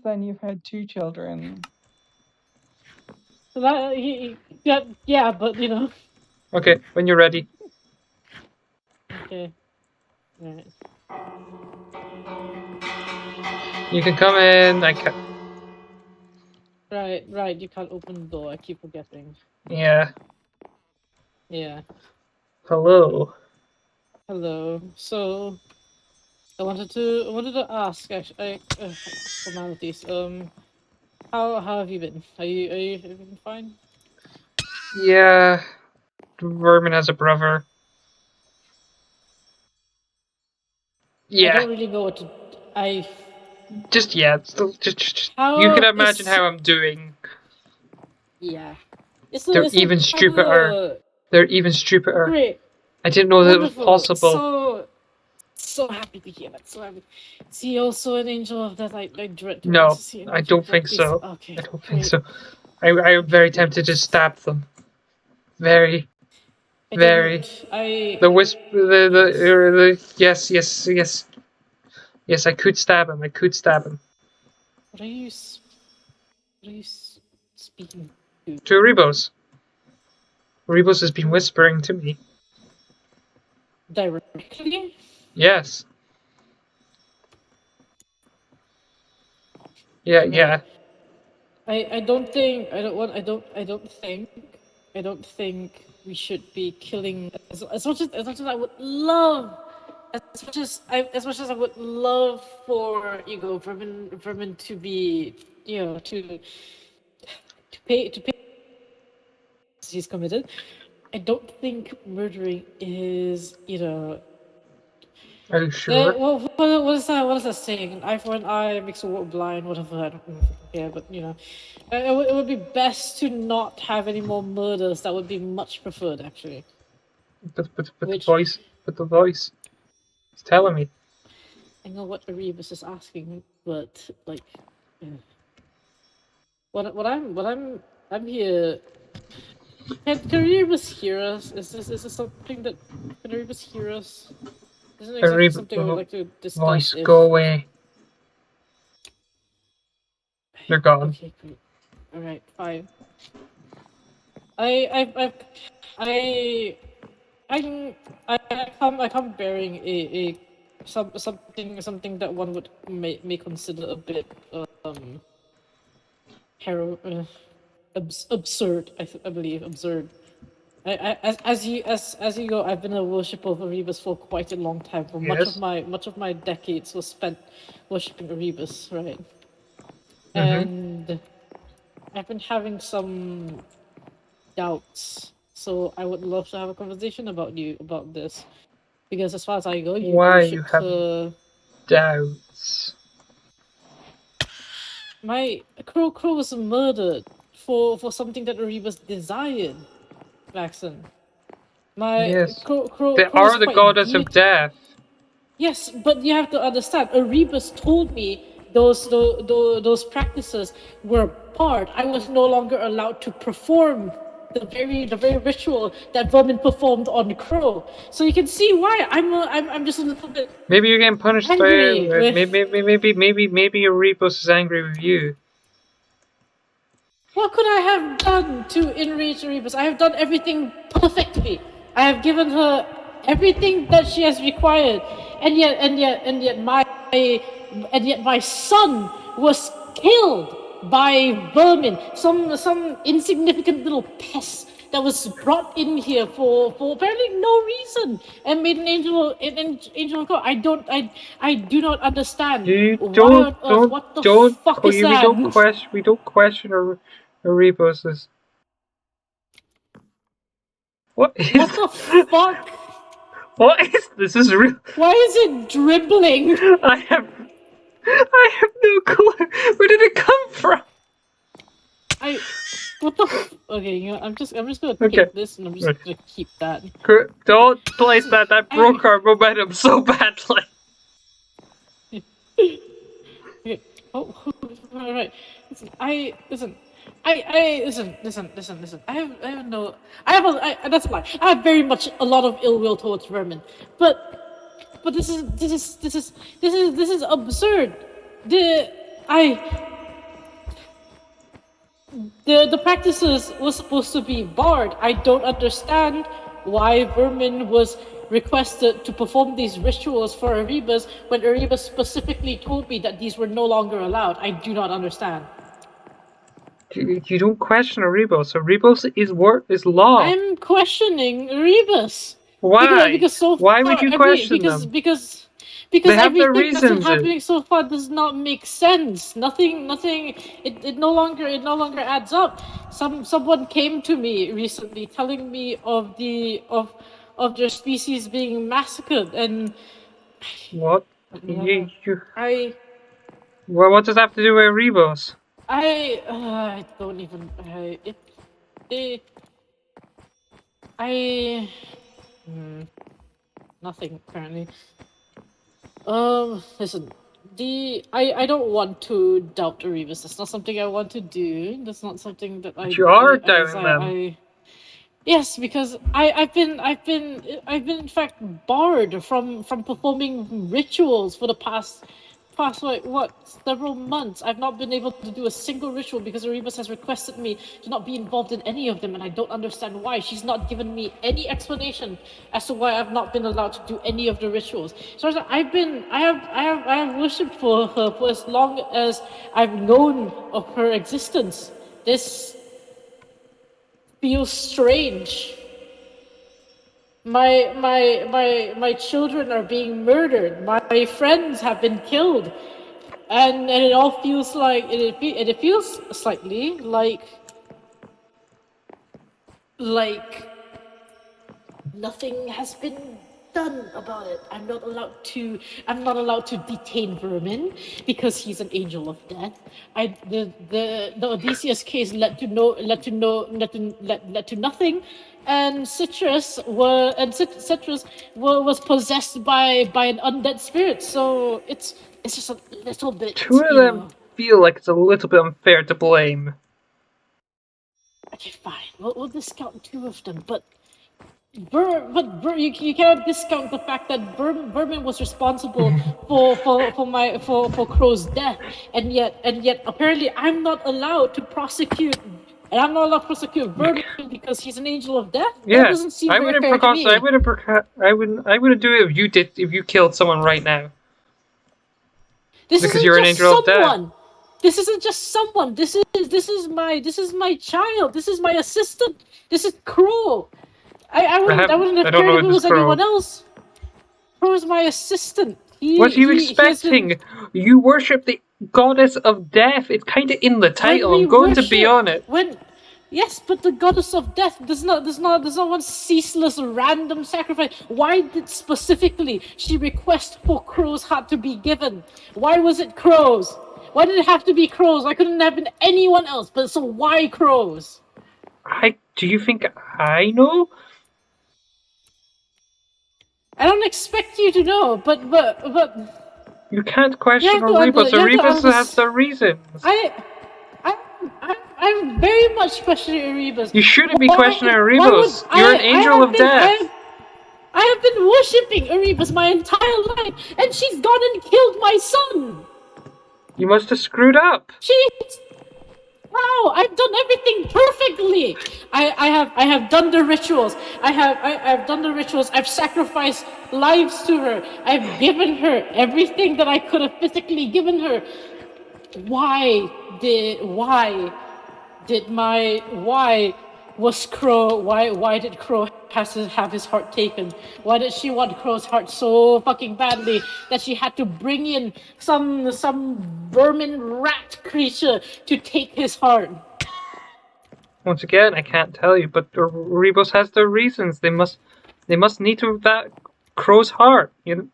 then you've had 2 children. So that yeah, but you know. Okay, when you're ready. Okay. Right. You can come in. I can. Right. You can't open the door. I keep forgetting. Yeah. Yeah. Hello. Hello. So I wanted to ask actually formalities. How have you been? Have you been fine? Yeah. Vermin has a brother. I Yeah. don't really know what to. I Just yeah. Just. You how can imagine is how I'm doing. yeah. They're It's the even stupider. power. They're even stupider. Great. I didn't know that was Wonderful. possible. So happy to hear that. So happy. Is he also an angel of death? I dread to No, ask. Is he an I angel don't of death? think so. Okay. I don't think Great. so. I am very tempted to stab them. Very, I very. don't. I. The whisper, the yes. I could stab him. I could stab him. What are you? What are you speaking to? To Rebos. Rebos has been whispering to me. Directly? Yes. Yeah, Right. yeah. I don't think I don't think we should be killing as much as I would love as much as I would love for Vermin to be to pay he's committed. I don't think murdering is Are you sure? what is that? What is that saying? An eye for an eye makes a world blind. Whatever. I don't know. Yeah, but it would be best to not have any more murders. That would be much preferred, actually. But the Which voice. But the voice. It's telling me. I know what Erebus is asking, but like, yeah. I'm here. Can Erebus hear us? Is this something that can Erebus hear us? This isn't exactly something I would like to discuss. Voice, go away. They're gone. Okay, great. All right, fine. I I I come bearing a something that one would may consider a bit hero absurd. I believe absurd. As you go, I've been a worshipper of Erebus for quite a long time. For Yes. much of my decades was spent worshiping Erebus, right? Mm-hmm. And I've been having some doubts. So I would love to have a conversation about this. Because as far as I go, you Why you worshipped have her. doubts? My Crow was murdered for something that Erebus desired, Baxon. My Yes. Crow They was are the quite goddess dear. of death. Yes, but you have to understand. Erebus told me those practices were barred. I was no longer allowed to perform the very ritual that Vermin performed on Crow. So you can see why I'm just a little bit Maybe you're getting punished by angry with. maybe Erebos is angry with you. What could I have done to enrage Erebus? I have done everything perfectly. I have given her everything that she has required, and yet my son was killed by vermin. Some insignificant little pest that was brought in here for apparently no reason and made an angel of God. I do not understand. You Why on earth? What the fuck is we that? don't question Erebos's. What is What the fuck? what is this? Is real? Why is it dribbling? I have no clue. Where did it come from? What the okay, I'm just gonna Okay. take this and I'm just gonna keep that. Don't place that. That broke our momentum so badly. Okay. Oh, alright. Listen, listen. Listen. I have no. That's a lie. I have very much a lot of ill will towards Vermin, but this is absurd. The practices was supposed to be barred. I don't understand why Vermin was requested to perform these rituals for Erebus when Erebus specifically told me that these were no longer allowed. I do not understand. You don't question Erebus. Erebus is law. I'm questioning Erebus. Why? Because so Why far, would you question them? because They have their everything that's been reasons. happening so far does not make sense. Nothing. It no longer adds up. Someone came to me recently telling me of their species being massacred, and What? I Well, what does that have to do with Erebus? I don't even nothing apparently. Listen, I don't want to doubt Erebus. That's not something I want to do. That's not something that But you are doubting them. Yes, because I've been in fact barred from performing rituals for the past like what, several months. I've not been able to do a single ritual because Erebus has requested me to not be involved in any of them, and I don't understand why. She's not given me any explanation as to why I've not been allowed to do any of the rituals. So I have worshipped for her for as long as I've known of her existence. This feels strange. My children are being murdered. My friends have been killed, and it all feels like it feels slightly like nothing has been done about it. I'm not allowed to detain Vermin because he's an angel of death. The Odysseus case led to nothing, and Citrus was possessed by an undead spirit. So it's just a little bit. Two of them feel like it's a little bit unfair to blame. Okay, fine. We'll discount two of them, but you cannot discount the fact that Vermin was responsible for Crow's death, and yet apparently I'm not allowed to prosecute, and I'm not allowed to prosecute Vermin because he's an angel of death. Yeah, that doesn't seem very fair to me. I wouldn't do it if you killed someone right now. This because isn't you're an just angel someone. of death. This isn't just someone. This is my child. This is my assistant. This is Crow. I wouldn't have cared if it was anyone else. Crow is my assistant. What are you expecting? You worship the goddess of death. It's kind of in the title. I'm going to be on it. Yes, but the goddess of death does not want ceaseless random sacrifice. Why did specifically she request for Crow's heart to be given? Why was it Crow's? Why did it have to be Crow's? Why couldn't it have been anyone else? But so why Crow's? Do you think I know? I don't expect you to know, but you can't question Erebus. Erebus has the reasons. I'm very much questioning Erebus. You shouldn't be questioning Erebus. You're an angel of death. I have been worshipping Erebus my entire life, and she's gone and killed my son. You must have screwed up. Wow, I've done everything perfectly. I have done the rituals. I've done the rituals. I've sacrificed lives to her. I've given her everything that I could have physically given her. Why did Crow have to have his heart taken? Why did she want Crow's heart so fucking badly that she had to bring in some vermin rat creature to take his heart? Once again, I can't tell you, but Erebus has their reasons. They must need to that Crow's heart, you know.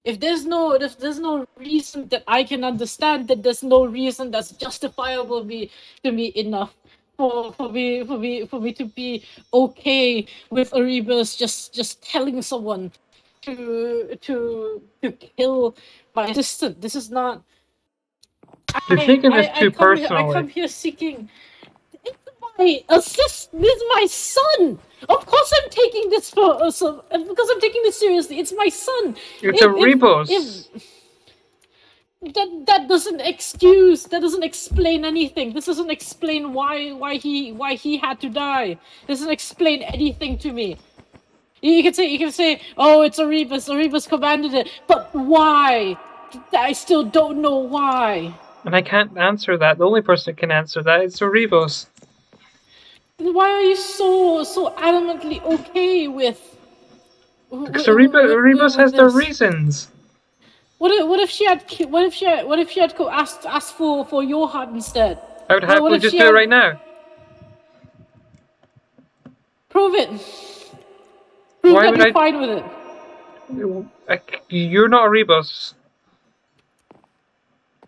If there's no reason that I can understand, then there's no reason that's justifiable to me enough for me to be okay with Erebus just telling someone to kill my assistant. This is not. You're taking this too personally. I come here seeking. It's my assistant. This is my son. Of course, I'm taking this because I'm taking this seriously. It's my son. It's a rebus. That doesn't excuse. That doesn't explain anything. This doesn't explain why he had to die. This doesn't explain anything to me. You can say, oh, it's a rebus. A rebus commanded it, but why? I still don't know why. And I can't answer that. The only person that can answer that is a rebus. Why are you so adamantly okay with? Because a rebus has their reasons. What if she had asked for your heart instead? I would happily just do it right now. Prove it. Prove that you're fine with it. You're not a rebus.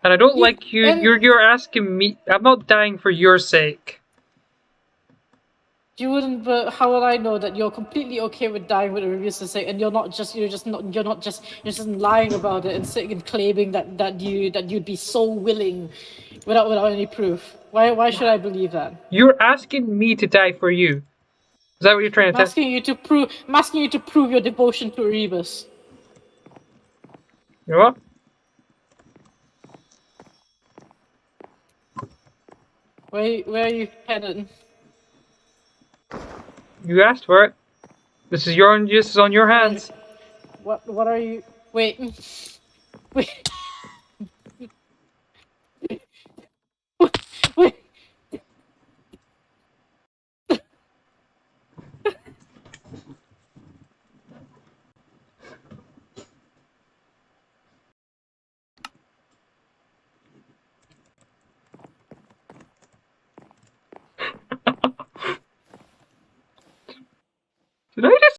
And I don't like you. You're asking me. I'm not dying for your sake. You wouldn't, but how would I know that you're completely okay with dying with a rebus to say, and you're not just lying about it and sitting and claiming that you'd be so willing, without any proof. Why should I believe that? You're asking me to die for you. Is that what you're trying to tell? I'm asking you to prove your devotion to a rebus. You know what? Where are you headed? You asked for it. This is on your hands. What are you? Wait.